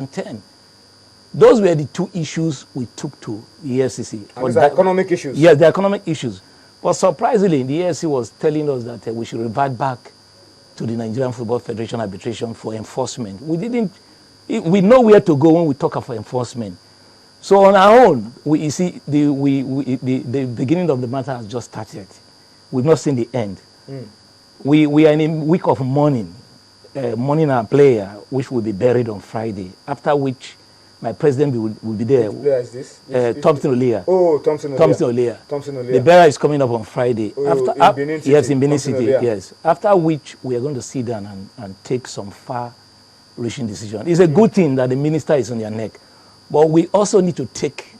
2010. Those were the two issues we took to the EFCC. And these are economic issues? Yes, the economic issues. But surprisingly, the EFCC was telling us that we should revert back to the Nigerian Football Federation arbitration for enforcement. We know where to go when we talk about enforcement. So on our own, the beginning of the matter has just started. We've not seen the end. We are in a week of mourning our player, which will be buried on Friday, after which my president will be there. Which player is this? Thompson Olia. Oh, Thompson Olia. The burial is coming up on Friday. In Benin City. Yes, in Benin City, yes. After which we are going to sit down and take some far-reaching decision. It's a good thing that the minister is on their neck, but we also need to take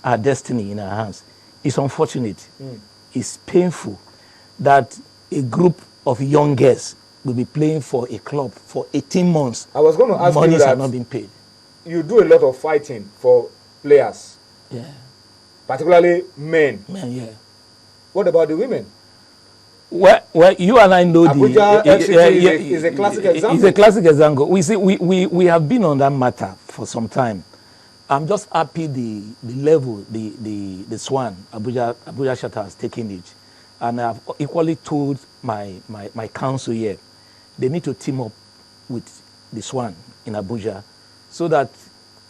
our destiny in our hands. It's unfortunate. It's painful that a group of young girls will be playing for a club for 18 months. I was going to ask you that. Monies are not being paid. You do a lot of fighting for players. Yeah. Particularly men. Men, yeah. What about the women? Well, you and I know Abuja is a classic example. It's a classic example. We have been on that matter for some time. I'm just happy the level, the Swan, Abuja Shatter has taken it. And I've equally told my council here, they need to team up with the Swan in Abuja so that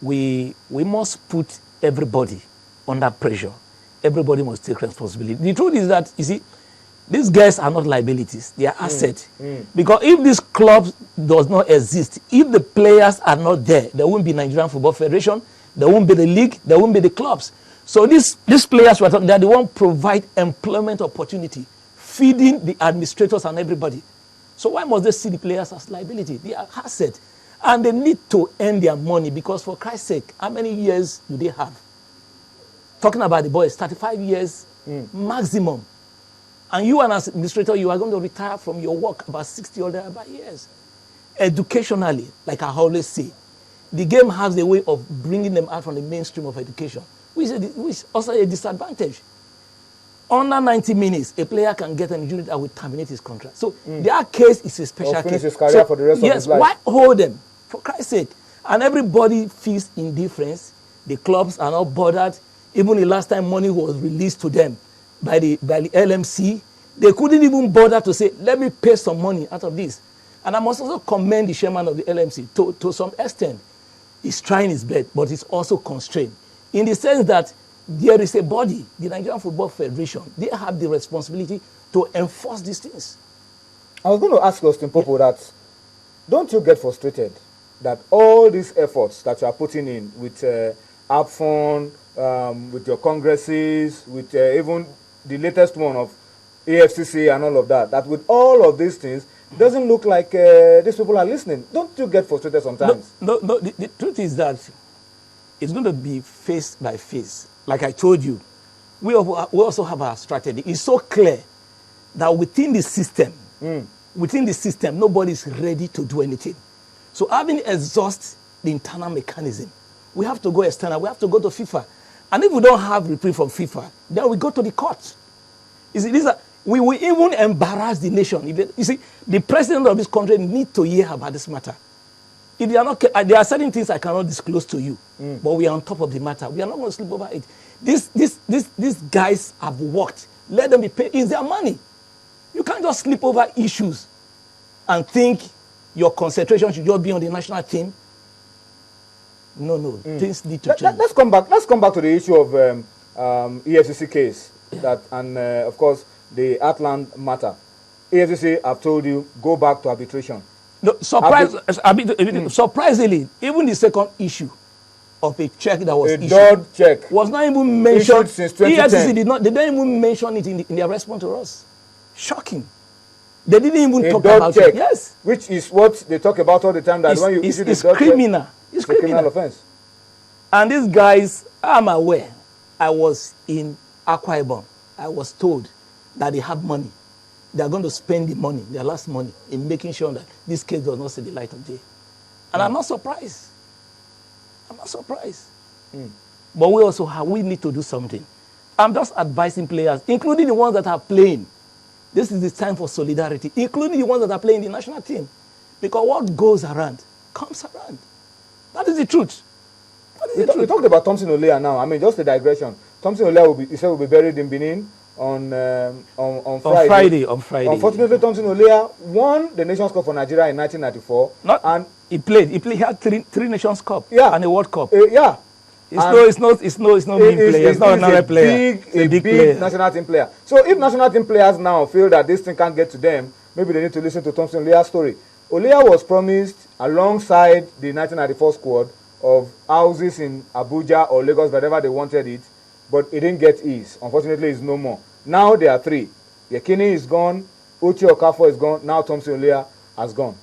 we must put everybody under pressure. Everybody must take responsibility. The truth is that, you see, these guys are not liabilities, they are assets. Because if this club does not exist, if the players are not there, there won't be Nigerian Football Federation, there won't be the league, there won't be the clubs. So these players, they're the one provide employment opportunity, feeding the administrators and everybody. So why must they see the players as liability? They are assets. And they need to earn their money because, for Christ's sake, how many years do they have? Talking about the boys, 35 years maximum. And you, as an administrator, you are going to retire from your work about 60 or thereabout years. Educationally, like I always say, the game has a way of bringing them out from the mainstream of education, which is also a disadvantage. Under 90 minutes, a player can get an injury that will terminate his contract. So their case is a special case. Finish his career for the rest of his life. Yes, why hold them? For Christ's sake. And everybody feels indifference. The clubs are not bothered. Even the last time money was released to them by the LMC, they couldn't even bother to say, let me pay some money out of this. And I must also commend the chairman of the LMC to some extent. He's trying his best, but he's also constrained. In the sense that there is a body, the Nigerian Football Federation, they have the responsibility to enforce these things. I was going to ask Austin Popo that, don't you get frustrated that all these efforts that you are putting in with APFON, with your congresses, with even the latest one of AFCC and all of that, that with all of these things, it doesn't look like these people are listening. Don't you get frustrated sometimes? No, the truth is that it's going to be face by face. Like I told you, we also have our strategy. It's so clear that within the system, nobody is ready to do anything. So having exhausted the internal mechanism, we have to go external. We have to go to FIFA. And if we don't have reprieve from FIFA, then we go to the court. You see, we will even embarrass the nation. You see, the president of this country needs to hear about this matter. If they are not, there are certain things I cannot disclose to you, but we are on top of the matter. We are not going to sleep over it. These guys have worked. Let them be paid. It's their money. You can't just sleep over issues and think your concentration should just be on the national team. No, things need to change. Let's come back to the issue of EFCC case and of course the Atlant matter. EFCC have told you go back to arbitration. No, surprisingly, even the second issue of a check that was issued check was not even mentioned since 2010. They didn't even mention it in their response to us. Shocking. They didn't even talk about check, it. Yes. Which is what they talk about all the time, that when you issue the criminal. It's a criminal offense. And these guys, I'm aware, I was in Akwa Ibom. I was told that they have money. They are going to spend the money, their last money, in making sure that this case does not see the light of day. And I'm not surprised. But we need to do something. I'm just advising players, including the ones that are playing. This is the time for solidarity, including the ones that are playing the national team. Because what goes around comes around. That is the truth. That is the We truth. talked about Thompson Olea now. I mean, just a digression. Thompson Olea will be buried in Benin on Friday. On Friday. Unfortunately, Thompson Olea won the Nations Cup for Nigeria in 1994. And he played. He had three Nations Cup. Yeah. And a World Cup. Yeah. It's not mean player. It's not another player. A big national team player. So if national team players now feel that this thing can't get to them, maybe they need to listen to Thompson Olea's story. Olea was promised alongside the 1994 squad of houses in Abuja or Lagos, wherever they wanted it, but it didn't get his. Unfortunately, it's no more. Now there are three. Yekini is gone, Uche Okafor is gone, now Thompson Olea has gone.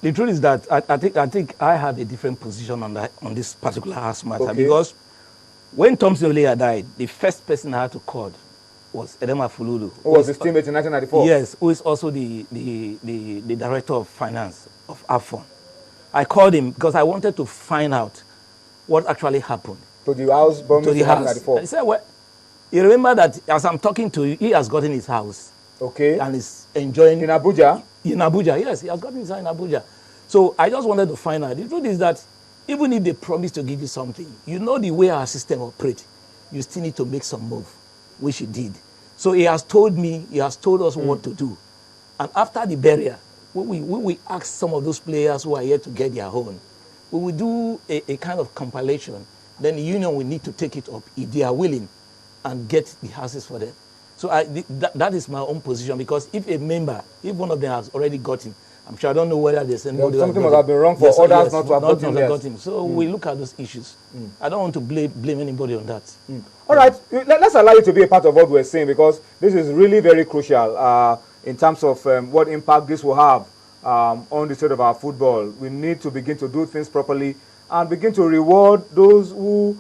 The truth is that I think I have a different position on this particular house matter, Okay. because when Thompson Olea died, the first person I had to call was Edema Fululu. Who was his teammate in 1994? Yes, who is also the director of finance of AFON. I called him because I wanted to find out what actually happened. To the house bombing in 1994. I said, well, you remember that as I'm talking to you, he has gotten his house. Okay. And is enjoying. In Abuja? In Abuja, yes, he has gotten his house in Abuja. So I just wanted to find out. The truth is that even if they promise to give you something, you know the way our system operates, you still need to make some move, which he did. So he has told us what to do. And after the burial, we ask some of those players who are here to get their own. We will do a kind of compilation. Then the union will need to take it up if they are willing and get the houses for them. So that is my own position, because if a member, if one of them has already gotten, I'm sure I don't know whether there's anybody. Something must have been wrong for others not to have gotten. So we look at those issues. I don't want to blame anybody on that. All right, let's allow you to be a part of what we're saying, because this is really very crucial in terms of what impact this will have on the state of our football. We need to begin to do things properly and begin to reward those who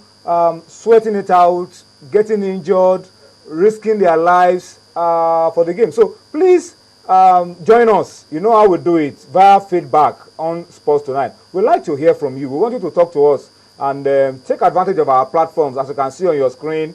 sweating it out, getting injured, risking their lives for the game. So please join us. You know how we do it, via feedback on Sports Tonight. We'd like to hear from you. We want you to talk to us and take advantage of our platforms, as you can see on your screen.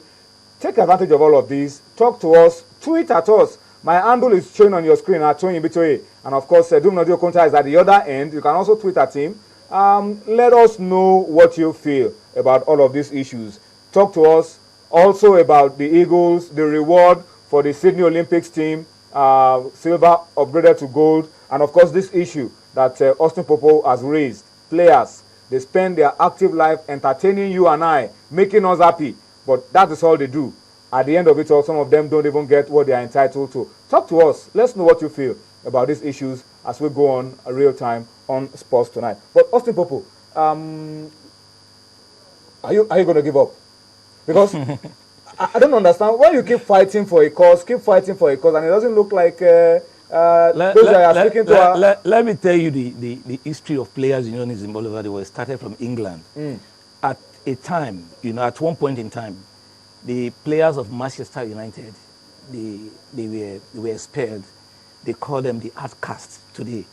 Take advantage of all of these. Talk to us. Tweet at us. My handle is showing on your screen at @Tonite. And of course, Dumnodio Konta is at the other end. You can also tweet at him. Let us know what you feel about all of these issues. Talk to us also about the Eagles, the reward for the Sydney Olympics team, silver upgraded to gold, and of course this issue that Austin Popo has raised. Players, they spend their active life entertaining you and I, making us happy, but that is all they do. At the end of it all, some of them don't even get what they are entitled to. Talk to us. Let's know what you feel about these issues as we go on real time on Sports Tonight. But Austin Popo, are you going to give up? Because I don't understand why you keep fighting for a cause, and it doesn't look like let me tell you the history of players unionism all over the world. It started from England. At a time, at one point in time, the players of Manchester United, they were expelled. They call them the outcasts today.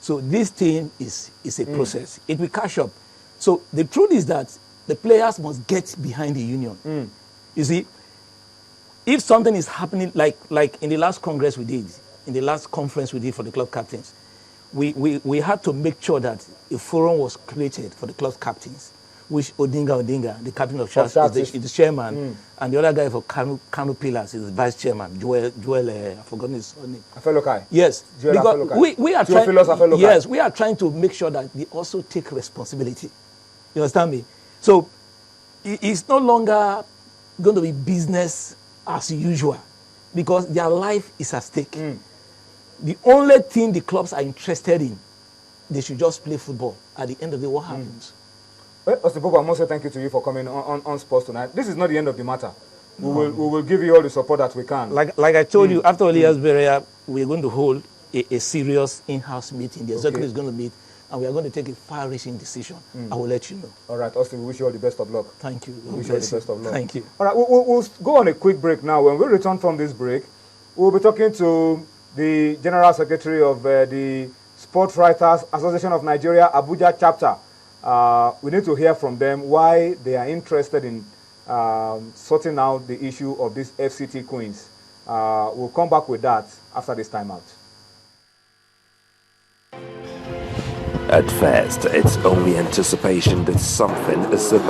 So this thing is a process. It will catch up. So the truth is that the players must get behind the union. You see, if something is happening, like in the last congress we did, in the last conference we did for the club captains, we had to make sure that a forum was created for the club captains, which Odinga, the captain of Sharks, is the chairman, and the other guy for Kano Pillars is the vice chairman, Joel, I've forgotten his name. Afelokai. Yes, Joel because we are trying. Yes, we are trying to make sure that they also take responsibility. You understand me? So it's no longer going to be business as usual, because their life is at stake. The only thing the clubs are interested in, they should just play football. At the end of the day, what happens? Well, Austin Popo, I must say thank you to you for coming on Sports Tonight. This is not the end of the matter. We will give you all the support that we can. Like I told you, after Olia's burial, we're going to hold a serious in-house meeting. The executive is going to meet, and we are going to take a far-reaching decision. I will let you know. All right, Austin, we wish you all the best of luck. Thank you. We wish you all the best of luck. Thank you. All right, we'll go on a quick break now. When we return from this break, we'll be talking to the General Secretary of the Sports Writers Association of Nigeria, Abuja chapter. We need to hear from them why they are interested in sorting out the issue of these FCT queens. We'll come back with that after this timeout. At first, it's only anticipation that something is about